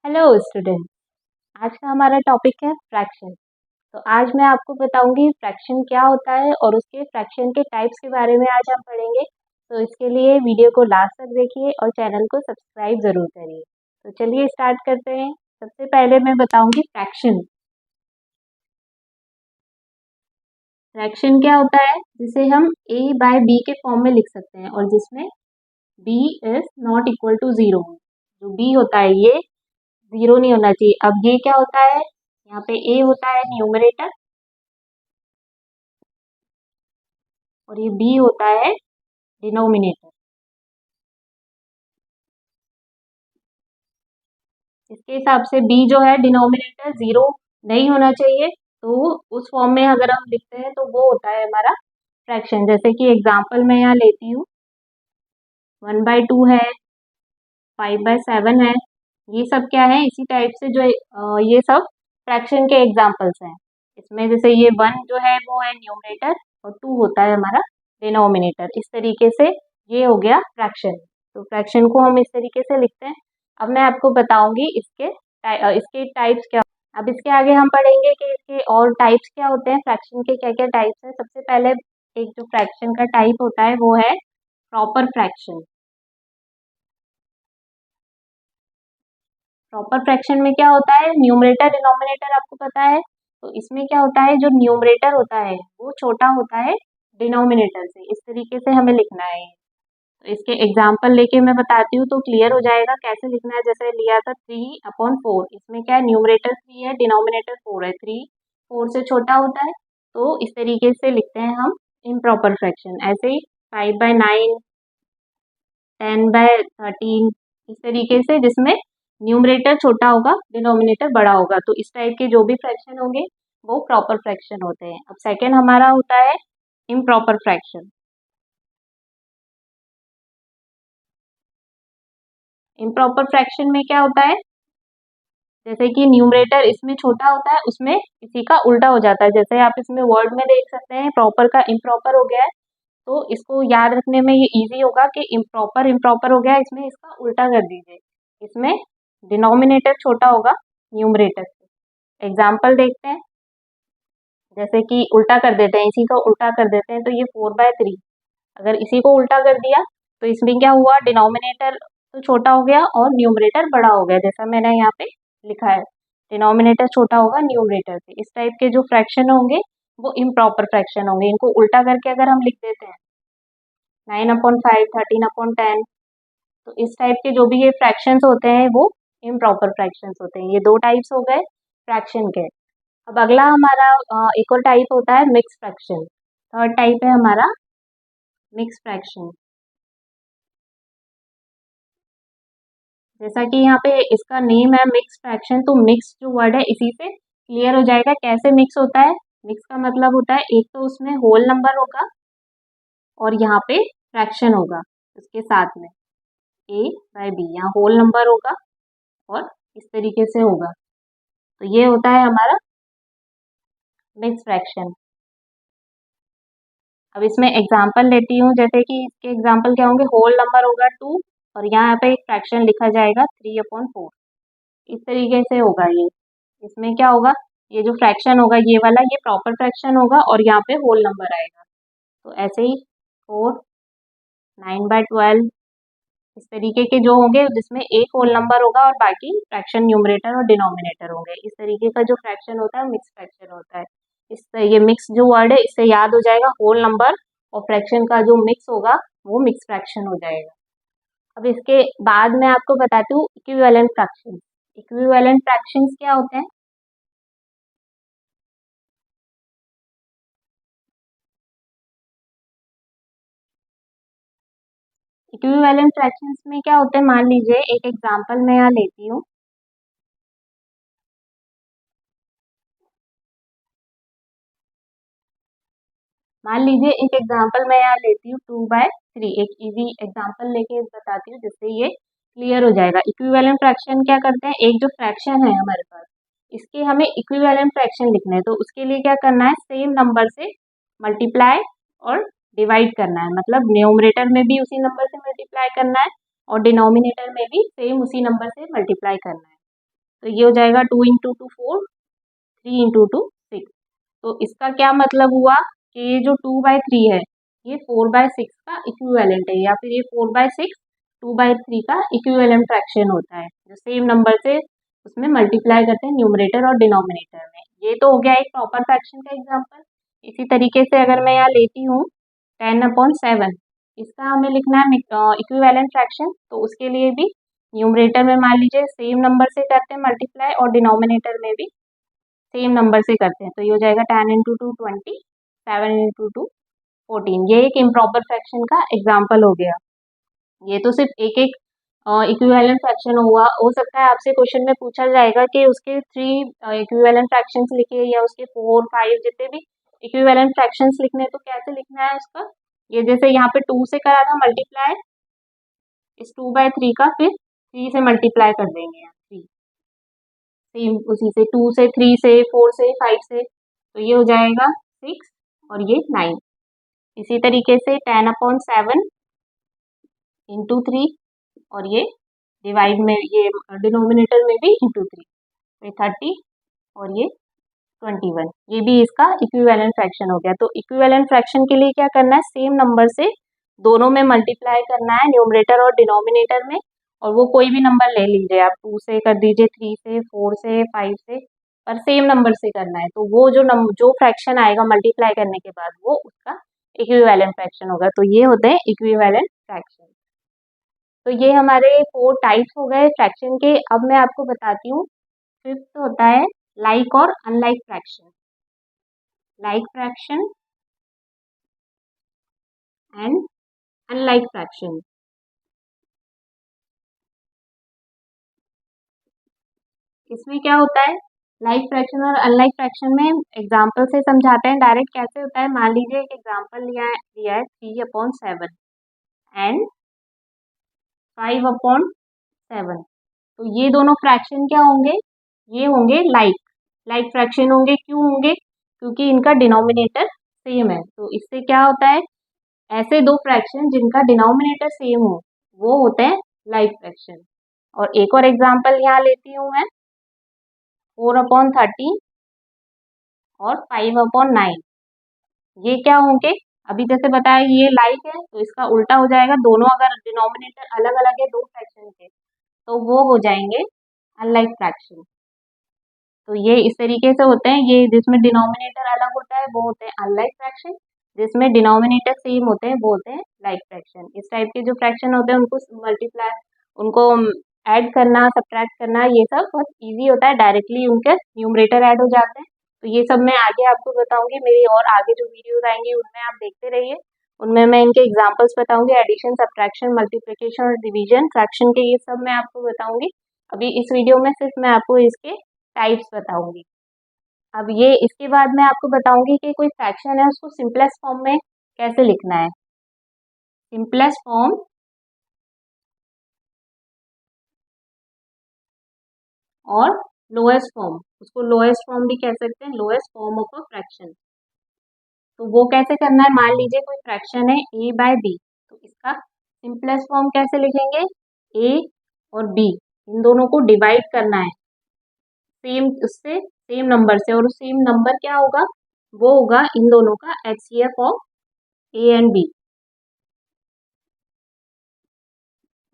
Hello student. आज का हमारा टॉपिक है फ्रैक्शन। तो आज मैं आपको बताऊंगी फ्रैक्शन क्या होता है और उसके फ्रैक्शन के टाइप्स के बारे में आज हम पढ़ेंगे। तो इसके लिए वीडियो को लास्ट तक देखिए और चैनल को सब्सक्राइब ज़रूर करिए। तो चलिए स्टार्ट करते हैं। सबसे पहले मैं बताऊंगी फ्रैक्शन। फ्रैक्शन क्या होता है, जिसे हम a बाय b के फॉर्म में लिख सकते हैं और जिसमें b is not equal to zero. जो b होता है ये ज़ीरो नहीं होना चाहिए। अब ये क्या होता है, यहाँ पे a होता है न्यूमरेटर और ये b होता है डिनोमिनेटर। इसके हिसाब से b जो है डिनोमिनेटर ज़ीरो नहीं होना चाहिए। तो उस फॉर्म में अगर हम लिखते हैं तो वो होता है हमारा फ्रैक्शन। जैसे कि एग्जांपल मैं यहाँ लेती हूँ, 1/2 है, 5/7 है। ये सब क्या है, इसी टाइप से जो ये सब फ्रैक्शन के एग्जांपल्स हैं। इसमें जैसे ये 1 जो है वो है न्यूमरेटर और 2 होता है हमारा डिनोमिनेटर। इस तरीके से ये हो गया फ्रैक्शन। तो फ्रैक्शन को हम इस तरीके से लिखते हैं। अब मैं आपको बताऊंगी इसके टाइप्स क्या। अब इसके आगे हम पढ़ेंगे कि इसके और टाइप्स क्या होते हैं, फ्रैक्शन के क्या क्या टाइप्स हैं। सबसे पहले एक जो फ्रैक्शन का टाइप होता है वो है प्रॉपर फ्रैक्शन। प्रॉपर फ्रैक्शन में क्या होता है, न्यूमरेटर डिनोमिनेटर आपको पता है। तो इसमें क्या होता है, जो न्यूमरेटर होता है वो छोटा होता है डिनोमिनेटर से। इस तरीके से हमें लिखना है। तो इसके एग्जाम्पल लेके मैं बताती हूँ तो क्लियर हो जाएगा कैसे लिखना है। जैसे लिया था 3/4, इसमें क्या है, न्यूमरेटर 3 है, डिनोमिनेटर 4 है। 3 4 से छोटा होता है, तो इस तरीके से लिखते हैं हम इम्प्रॉपर फ्रैक्शन। ऐसे ही 5/9, 10/13, इस तरीके से जिसमें न्यूमरेटर छोटा होगा डिनोमिनेटर बड़ा होगा। तो इस टाइप के जो भी फ्रैक्शन होंगे वो प्रॉपर फ्रैक्शन होते हैं। अब सेकेंड हमारा होता है इम्प्रॉपर फ्रैक्शन। इम्प्रॉपर फ्रैक्शन में क्या होता है, जैसे कि न्यूमरेटर इसमें छोटा होता है, उसमें इसी का उल्टा हो जाता है। जैसे आप इसमें वर्ड में देख सकते हैं, प्रॉपर का इम्प्रॉपर हो गया है। तो इसको याद रखने में ये इजी होगा कि इम्प्रॉपर इम्प्रॉपर हो गया, इसमें इसका उल्टा कर दीजिए। इसमें डिनोमिनेटर छोटा होगा न्यूमरेटर से। एग्जाम्पल देखते हैं, जैसे कि उल्टा कर देते हैं, इसी को उल्टा कर देते हैं। तो ये 4/3, अगर इसी को उल्टा कर दिया तो इसमें क्या हुआ, डिनोमिनेटर तो छोटा हो गया और न्यूमरेटर बड़ा हो गया, जैसा मैंने यहाँ पे लिखा है। डिनोमिनेटर छोटा होगा न्यूमरेटर से। इस टाइप के जो फ्रैक्शन होंगे वो इम्प्रॉपर फ्रैक्शन होंगे। इनको उल्टा करके अगर हम लिख देते हैं 9/5, 13/10, तो इस टाइप के जो भी ये फ्रैक्शंस होते हैं वो इम्प्रॉपर फ्रैक्शंस होते हैं। ये दो टाइप्स हो गए फ्रैक्शन के। अब अगला हमारा एक और टाइप होता है मिक्स फ्रैक्शन। थर्ड टाइप है हमारा मिक्स फ्रैक्शन। जैसा कि यहाँ पे इसका नेम है मिक्स फ्रैक्शन, तो मिक्स जो वर्ड है इसी से क्लियर हो जाएगा कैसे मिक्स होता है। मिक्स का मतलब होता है एक तो उसमें होल नंबर होगा और यहाँ पे फ्रैक्शन होगा उसके साथ में, a/b, यहाँ होल नंबर होगा और इस तरीके से होगा। तो ये होता है हमारा मिक्स फ्रैक्शन। अब इसमें एग्जाम्पल लेती हूँ, जैसे कि इसके एग्जाम्पल क्या होंगे, होल नंबर होगा 2 और यहाँ पे एक फ्रैक्शन लिखा जाएगा 3/4। इस तरीके से होगा ये। इसमें क्या होगा, ये जो फ्रैक्शन होगा ये वाला, ये प्रॉपर फ्रैक्शन होगा और यहाँ पे होल नंबर आएगा। तो ऐसे ही 4, 9/12, इस तरीके के जो होंगे जिसमें एक होल नंबर होगा और बाकी फ्रैक्शन न्यूमरेटर और डिनोमिनेटर होंगे। इस तरीके का जो फ्रैक्शन होता है मिक्स फ्रैक्शन होता है। इससे ये मिक्स जो वर्ड है इससे याद हो जाएगा, होल नंबर और फ्रैक्शन का जो मिक्स होगा वो मिक्स फ्रैक्शन हो जाएगा। अब इसके बाद मैं आपको बताती हूँ इक्विवेलेंट फ्रैक्शन। इक्विवेलेंट फ्रैक्शंस क्या होते हैं, इक्विवेलेंट फ्रैक्शंस में क्या होते हैं, मान लीजिए एक एग्जांपल मैं यहाँ लेती हूँ। मान लीजिए एक एग्जांपल मैं यहाँ लेती हूँ 2/3। एक इजी एग्जांपल लेके बताती हूँ जिससे ये क्लियर हो जाएगा। इक्विवेलेंट फ्रैक्शन क्या करते हैं, एक जो फ्रैक्शन है हमारे पास इसके हमें इक्विवेलेंट फ्रैक्शन लिखना है। तो उसके लिए क्या करना है, सेम नंबर से मल्टीप्लाई और डिवाइड करना है। मतलब न्यूमरेटर में भी उसी नंबर से मल्टीप्लाई करना है और डिनोमिनेटर में भी सेम उसी नंबर से मल्टीप्लाई करना है। तो ये हो जाएगा 2 इंटू 2 4, 3 इंटू 2 6। तो इसका क्या मतलब हुआ कि ये जो 2/3 है ये 4/6 का इक्विवेलेंट है, या फिर ये 4/6 2/3 का इक्विवेलेंट फ्रैक्शन होता है, जो सेम नंबर से उसमें मल्टीप्लाई करते हैं न्यूमरेटर और डिनोमिनेटर में। ये तो हो गया एक प्रॉपर फ्रैक्शन का एग्जांपल। इसी तरीके से अगर मैं यहाँ लेती हूँ 10/7, इसका हमें लिखना है इक्विवेलेंट फ्रैक्शन, तो उसके लिए भी न्यूमरेटर में मान लीजिए सेम नंबर से करते हैं मल्टीप्लाई, और डिनोमिनेटर में भी सेम नंबर से करते हैं। तो ये हो जाएगा 10 इंटू 2 20, 7 इंटू 2 14। ये एक इम्प्रॉपर फ्रैक्शन का एग्जाम्पल हो गया। ये तो सिर्फ एक एक इक्विवेलेंट फ्रैक्शन हुआ। हो सकता है आपसे क्वेश्चन में पूछा जाएगा कि उसके 3 इक्विवेलेंट फ्रैक्शंस लिखे, या उसके 4 5 जितने भी इक्विवेलेंट फ्रैक्शंस लिखने, तो कैसे लिखना है उसका। ये जैसे यहाँ पे 2 से करा था मल्टीप्लाई, इस 2/3 का फिर 3 से मल्टीप्लाई कर देंगे यहाँ 3, सेम उसी से 2 से 3 से 4 से 5 से, तो ये हो जाएगा 6 और ये 9। इसी तरीके से 10/7 इंटू 3, और ये डिवाइड में ये डिनोमिनेटर में भी इंटू 3, तो 30 और ये 21। ये भी इसका इक्विवेलेंट फ्रैक्शन हो गया। तो इक्विवेलेंट फ्रैक्शन के लिए क्या करना है, सेम नंबर से दोनों में मल्टीप्लाई करना है, न्यूमरेटर और डिनोमिनेटर में। और वो कोई भी नंबर ले लीजिए आप, 2 से कर दीजिए, 3 से, 4 से, 5 से, पर सेम नंबर से करना है। तो वो जो फ्रैक्शन आएगा मल्टीप्लाई करने के बाद, वो उसका इक्विवेलेंट फ्रैक्शन होगा। तो ये होते हैं इक्विवेलेंट फ्रैक्शन। तो ये हमारे 4 टाइप्स हो गए फ्रैक्शन के। अब मैं आपको बताती हूँ फिफ्थ होता है लाइक और unlike fraction. Like fraction and unlike fraction. इसमें क्या होता है, लाइक फ्रैक्शन और अनलाइक फ्रैक्शन में एग्जांपल से समझाते हैं डायरेक्ट। कैसे होता है, मान लीजिए एक एग्जांपल लिया है 3/7 एंड 5/7। तो ये दोनों फ्रैक्शन क्या होंगे, ये होंगे लाइक लाइक फ्रैक्शन होंगे। क्यों होंगे, क्योंकि इनका डिनोमिनेटर सेम है। तो इससे क्या होता है, ऐसे दो फ्रैक्शन जिनका डिनोमिनेटर सेम हो वो होते हैं लाइक फ्रैक्शन। और एक और एग्जांपल यहाँ लेती हूँ मैं 4/13 और 5/9। ये क्या होंगे, अभी जैसे बताया ये लाइक है, तो इसका उल्टा हो जाएगा। दोनों अगर डिनोमिनेटर अलग अलग है दो फ्रैक्शन के, तो वो हो जाएंगे अनलाइक फ्रैक्शन। तो ये इस तरीके से होते हैं। ये जिसमें डिनोमिनेटर अलग होता है वो होते हैं अनलाइक फ्रैक्शन, जिसमें डिनोमिनेटर सेम होते हैं वो होते हैं लाइक फ्रैक्शन। इस टाइप के जो फ्रैक्शन होते हैं उनको मल्टीप्लाई, उनको ऐड करना, सब्ट्रैक्ट करना, ये सब बहुत इजी होता है, डायरेक्टली उनके न्यूमरेटर ऐड हो जाते हैं। तो ये सब मैं आगे आपको बताऊंगी, मेरी और आगे जो वीडियोज आएंगी उनमें आप देखते रहिए। उनमें मैं इनके एग्जाम्पल्स बताऊंगी, एडिशन, सब्ट्रैक्शन, मल्टीप्लिकेशन और डिवीजन, फ्रैक्शन के, ये सब मैं आपको बताऊंगी। अभी इस वीडियो में सिर्फ मैं आपको इसके टाइप्स बताऊंगी। अब ये इसके बाद मैं आपको बताऊंगी कि कोई फ्रैक्शन है उसको सिंपलेस्ट फॉर्म में कैसे लिखना है। सिंपलेस्ट फॉर्म और लोएस्ट फॉर्म, उसको लोएस्ट फॉर्म भी कह सकते हैं, lowest form of a fraction. तो वो कैसे करना है, मान लीजिए कोई फ्रैक्शन है a/b, तो इसका सिंपलेस्ट फॉर्म कैसे लिखेंगे, a और b इन दोनों को डिवाइड करना है सेम, उससे सेम नंबर से, और सेम नंबर क्या होगा, वो होगा इन दोनों का HCF of a and b।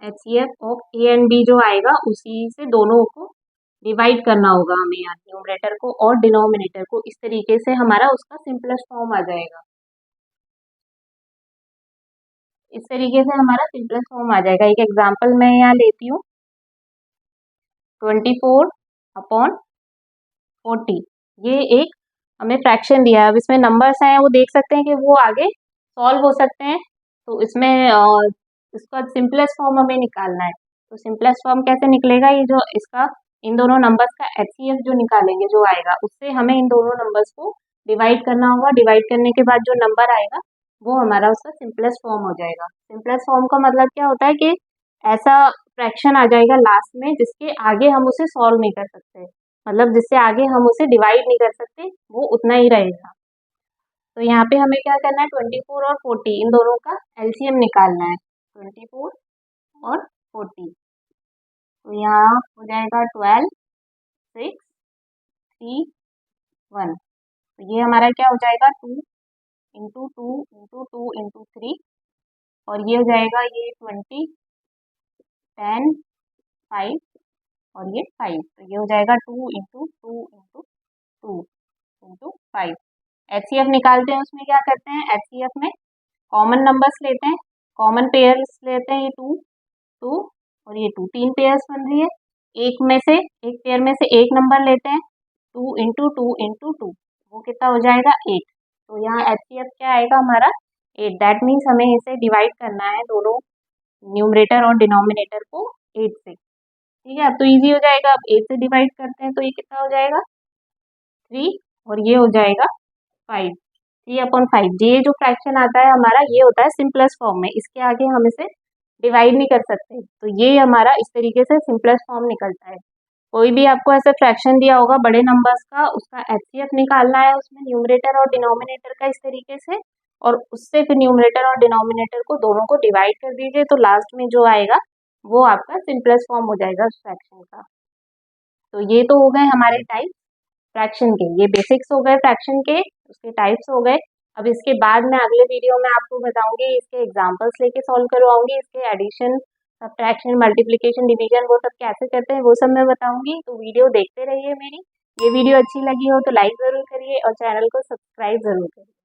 HCF of a and b जो आएगा उसी से दोनों को डिवाइड करना होगा हमें, यहाँ न्यूमरेटर को और डिनोमिनेटर को। इस तरीके से हमारा उसका सिंपलेस्ट फॉर्म आ जाएगा। इस तरीके से हमारा सिंपलेस्ट फॉर्म आ जाएगा। एक एग्जांपल मैं यहाँ लेती हूँ 24/40। ये एक हमें फ्रैक्शन दिया है। अब इसमें नंबर्स हैं, वो देख सकते हैं कि वो आगे सॉल्व हो सकते हैं। तो इसमें इसका सिंपलेस्ट फॉर्म हमें निकालना है। तो सिंपलेस्ट फॉर्म कैसे निकलेगा, ये जो इसका इन दोनों नंबर्स का HCF जो निकालेंगे जो आएगा, उससे हमें इन दोनों नंबर्स को डिवाइड करना होगा। डिवाइड करने के बाद जो नंबर आएगा वो हमारा उसका सिंपलेस्ट फॉर्म हो जाएगा। सिंपलेस्ट फॉर्म का मतलब क्या होता है कि ऐसा फ्रैक्शन आ जाएगा लास्ट में जिसके आगे हम उसे सॉल्व नहीं कर सकते, मतलब जिससे आगे हम उसे डिवाइड नहीं कर सकते, वो उतना ही रहेगा। तो यहाँ पे हमें क्या करना है, 24 और 40 इन दोनों का LCM निकालना है। 24 और 40, तो यहाँ हो जाएगा 12 6 3 1। तो ये हमारा क्या हो जाएगा 2 इंटू 2 इंटू 2 इंटू 3, और ये हो जाएगा ये 20 10 5 और ये 5। तो ये हो जाएगा 2 इंटू 2 इंटू 2 इंटू 5। एचसीएफ निकालते हैं, उसमें क्या करते हैं, एचसीएफ में कॉमन नंबर्स लेते हैं, कॉमन पेयर्स लेते हैं, ये 2 2 और ये 2, 3 पेयर्स बन रही है। एक पेयर में से एक नंबर लेते हैं, 2 इंटू 2 इंटू 2, वो कितना हो जाएगा 8। तो यहाँ एचसीएफ क्या आएगा हमारा 8। दैट मीन्स हमें इसे डिवाइड करना है, दोनों न्यूमरेटर और डिनोमिनेटर को 8 से। ठीक है, अब तो ईजी हो जाएगा। अब 8 से डिवाइड करते हैं तो ये कितना हो जाएगा 3 और ये हो जाएगा 5। 3/5। ये जो फ्रैक्शन आता है हमारा, ये होता है सिंपलेस्ट फॉर्म में, इसके आगे हम इसे डिवाइड नहीं कर सकते। तो ये हमारा इस तरीके से सिंपलेस्ट फॉर्म निकलता है। कोई भी आपको ऐसा फ्रैक्शन दिया होगा बड़े नंबर्स का, उसका एचसीएफ निकालना है, उसमें न्यूमरेटर और डिनोमिनेटर का इस तरीके से, और उससे फिर न्यूमरेटर और डिनोमिनेटर को दोनों को डिवाइड कर दीजिए, तो लास्ट में जो आएगा वो आपका सिंपलेस्ट फॉर्म हो जाएगा उस फ्रैक्शन का। तो ये तो हो गए हमारे टाइप फ्रैक्शन के, ये बेसिक्स हो गए फ्रैक्शन के, उसके टाइप्स हो गए। अब इसके बाद मैं अगले वीडियो में आपको बताऊंगी, इसके एग्जांपल्स लेके सॉल्व करवाऊंगी, इसके एडिशन सब्ट्रैक्शन मल्टीप्लिकेशन डिवीजन वो सब कैसे करते हैं वो सब मैं बताऊंगी। तो वीडियो देखते रहिए मेरी। ये वीडियो अच्छी लगी हो तो लाइक ज़रूर करिए और चैनल को सब्सक्राइब ज़रूर करिए।